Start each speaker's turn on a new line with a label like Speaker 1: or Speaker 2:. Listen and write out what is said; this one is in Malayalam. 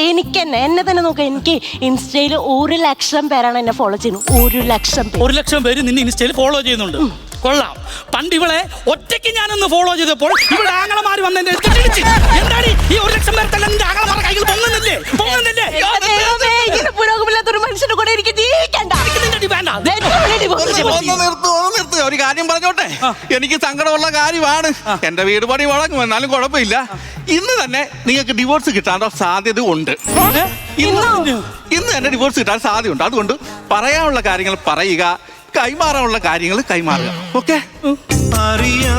Speaker 1: എനിക്ക് എന്നെ തന്നെ നോക്കാം. എനിക്ക് ഇൻസ്റ്റയിൽ 1 ലക്ഷം പേരാണ് എന്നെ ഫോളോ ചെയ്യുന്നത്. 1 ലക്ഷം പേര്.
Speaker 2: 1 ലക്ഷം പേര് നിന്നെ ഇൻസ്റ്റയിൽ ഫോളോ ചെയ്യുന്നുണ്ട്. കൊള്ളാം. പണ്ട് ഇവളെ ഒറ്റയ്ക്ക് ഞാനൊന്ന് ഫോളോ ചെയ്തപ്പോൾ ഇവിടെ ആങ്ങളമാര് വന്ന് എന്നെ എന്താണ് ഈ 1 ലക്ഷം പേർക്കെല്ലാം നിന്റെ ആങ്ങളമാരുടെ കയ്യിൽ പൊങ്ങുന്നില്ലേ?
Speaker 1: പുരോഗമില്ലാത്തൊരു മനുഷ്യന്റെ കൂടെ എനിക്ക് ജീവിക്കണ്ട.
Speaker 3: നിർത്ത്. ഒരു കാര്യം പറഞ്ഞോട്ടെ, എനിക്ക് സങ്കടമുള്ള കാര്യമാണ്. എന്റെ വീട് പണി മുടങ്ങും, എന്നാലും കുഴപ്പമില്ല. ഇന്ന് തന്നെ നിങ്ങൾക്ക് ഡിവോഴ്സ് കിട്ടാനുള്ള സാധ്യത ഉണ്ട്. ഇന്ന് തന്നെ ഡിവോഴ്സ് കിട്ടാൻ സാധ്യതയുണ്ട്. അതുകൊണ്ട് പറയാനുള്ള കാര്യങ്ങൾ പറയുക, കൈമാറാനുള്ള കാര്യങ്ങൾ കൈമാറുക. ഓക്കെ? അറിയാ